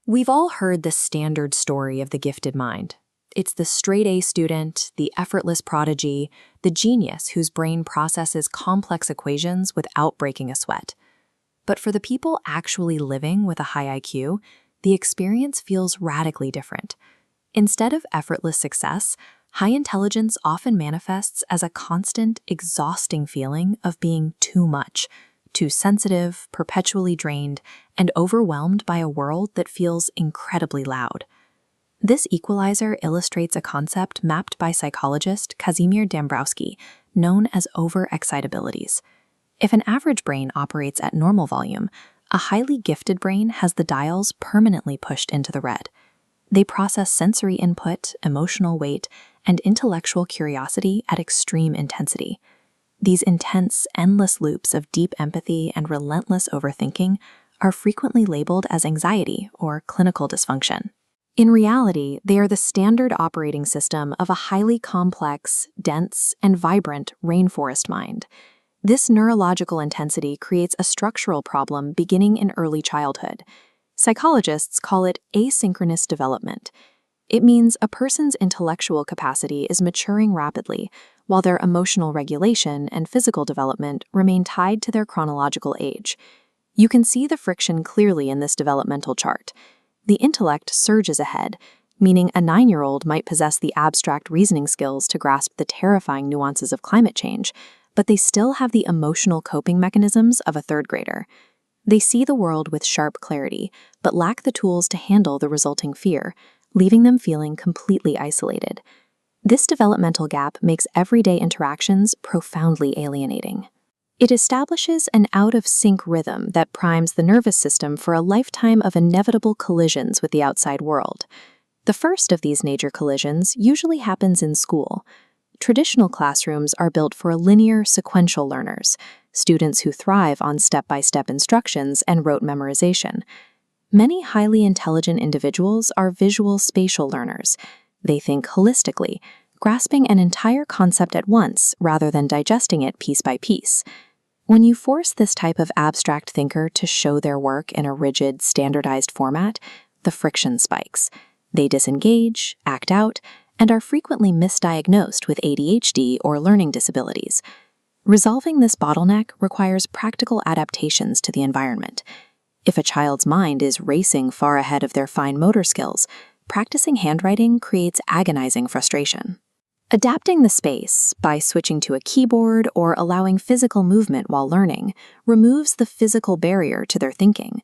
We've all heard the standard story of the gifted mind. It's the straight-A student, the effortless prodigy, the genius whose brain processes complex equations without breaking a sweat. But for the people actually living with a high IQ, the experience feels radically different. Instead of effortless success, high intelligence often manifests as a constant, exhausting feeling of being too much, too sensitive, perpetually drained, and overwhelmed by a world that feels incredibly loud. This equalizer illustrates a concept mapped by psychologist Kazimierz Dąbrowski, known as overexcitabilities. If an average brain operates at normal volume, a highly gifted brain has the dials permanently pushed into the red. They process sensory input, emotional weight, and intellectual curiosity at extreme intensity. These intense, endless loops of deep empathy and relentless overthinking are frequently labeled as anxiety or clinical dysfunction. In reality, they are the standard operating system of a highly complex, dense, and vibrant rainforest mind. This neurological intensity creates a structural problem beginning in early childhood. Psychologists call it asynchronous development. It means a person's intellectual capacity is maturing rapidly, while their emotional regulation and physical development remain tied to their chronological age. You can see the friction clearly in this developmental chart. The intellect surges ahead, meaning a 9-year-old might possess the abstract reasoning skills to grasp the terrifying nuances of climate change, but they still have the emotional coping mechanisms of a 3rd grader. They see the world with sharp clarity, but lack the tools to handle the resulting fear, leaving them feeling completely isolated. This developmental gap makes everyday interactions profoundly alienating. It establishes an out-of-sync rhythm that primes the nervous system for a lifetime of inevitable collisions with the outside world. The first of these major collisions usually happens in school. Traditional classrooms are built for linear, sequential learners, students who thrive on step-by-step instructions and rote memorization. Many highly intelligent individuals are visual spatial learners. They think holistically, grasping an entire concept at once rather than digesting it piece by piece. When you force this type of abstract thinker to show their work in a rigid, standardized format, the friction spikes. They disengage, act out, and are frequently misdiagnosed with ADHD or learning disabilities. Resolving this bottleneck requires practical adaptations to the environment. If a child's mind is racing far ahead of their fine motor skills, practicing handwriting creates agonizing frustration. Adapting the space by switching to a keyboard or allowing physical movement while learning removes the physical barrier to their thinking.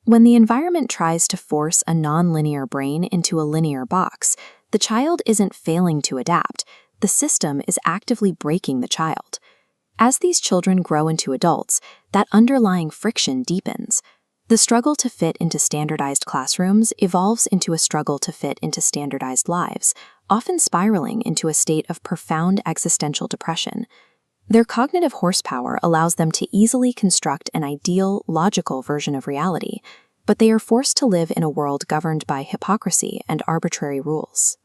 When the environment tries to force a nonlinear brain into a linear box, the child isn't failing to adapt. The system is actively breaking the child. As these children grow into adults, that underlying friction deepens. The struggle to fit into standardized classrooms evolves into a struggle to fit into standardized lives, often spiraling into a state of profound existential depression. Their cognitive horsepower allows them to easily construct an ideal, logical version of reality, but they are forced to live in a world governed by hypocrisy and arbitrary rules.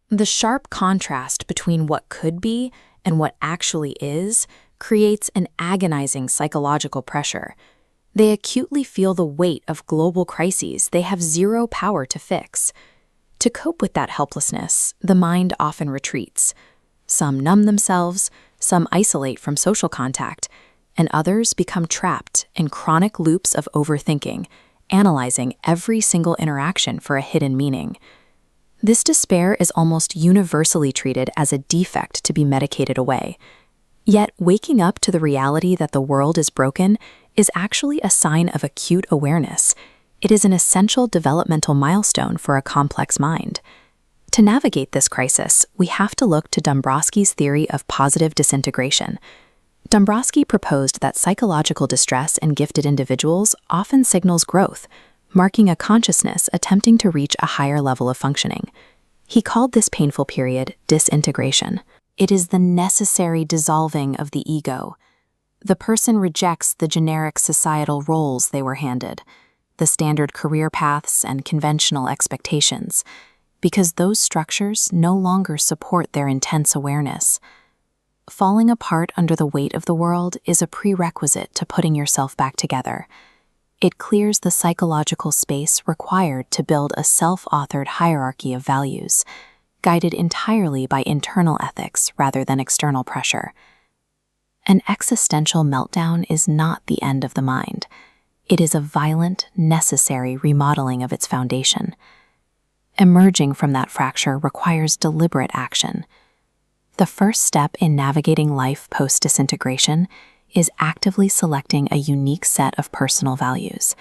The sharp contrast between what could be and what actually is creates an agonizing psychological pressure. They acutely feel the weight of global crises they have zero power to fix. To cope with that helplessness, the mind often retreats. Some numb themselves, some isolate from social contact, and others become trapped in chronic loops of overthinking, analyzing every single interaction for a hidden meaning. This despair is almost universally treated as a defect to be medicated away. Yet, waking up to the reality that the world is broken is actually a sign of acute awareness. It is an essential developmental milestone for a complex mind. To navigate this crisis, we have to look to Dąbrowski's theory of positive disintegration. Dąbrowski proposed that psychological distress in gifted individuals often signals growth, marking a consciousness attempting to reach a higher level of functioning. He called this painful period disintegration. It is the necessary dissolving of the ego. The person rejects the generic societal roles they were handed, the standard career paths and conventional expectations, because those structures no longer support their intense awareness. Falling apart under the weight of the world is a prerequisite to putting yourself back together. It clears the psychological space required to build a self-authored hierarchy of values, guided entirely by internal ethics rather than external pressure. An existential meltdown is not the end of the mind. It is a violent, necessary remodeling of its foundation. Emerging from that fracture requires deliberate action. The first step in navigating life post-disintegration is actively selecting a unique set of personal values.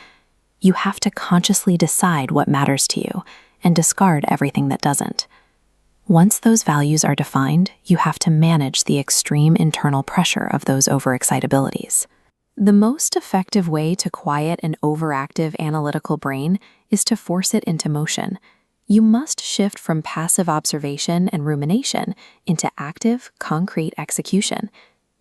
You have to consciously decide what matters to you and discard everything that doesn't. Once those values are defined, you have to manage the extreme internal pressure of those overexcitabilities. The most effective way to quiet an overactive analytical brain is to force it into motion. You must shift from passive observation and rumination into active, concrete execution.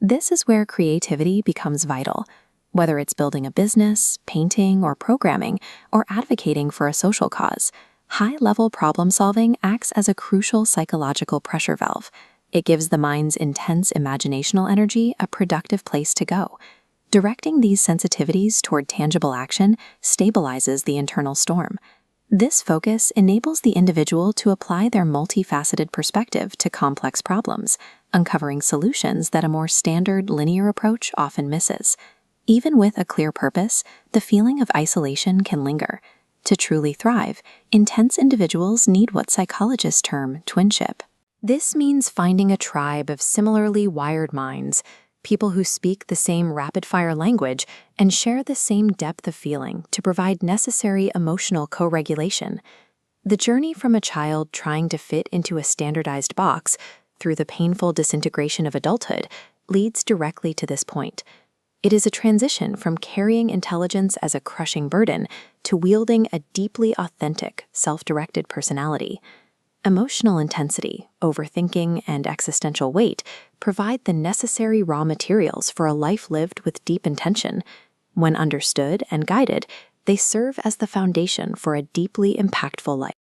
This is where creativity becomes vital. Whether it's building a business, painting, or programming, or advocating for a social cause, high-level problem-solving acts as a crucial psychological pressure valve. It gives the mind's intense imaginational energy a productive place to go. Directing these sensitivities toward tangible action stabilizes the internal storm. This focus enables the individual to apply their multifaceted perspective to complex problems, uncovering solutions that a more standard linear approach often misses. Even with a clear purpose, the feeling of isolation can linger. To truly thrive, intense individuals need what psychologists term twinship. This means finding a tribe of similarly wired minds, people who speak the same rapid-fire language and share the same depth of feeling to provide necessary emotional co-regulation. The journey from a child trying to fit into a standardized box through the painful disintegration of adulthood leads directly to this point. It is a transition from carrying intelligence as a crushing burden to wielding a deeply authentic, self-directed personality. Emotional intensity, overthinking, and existential weight provide the necessary raw materials for a life lived with deep intention. When understood and guided, they serve as the foundation for a deeply impactful life.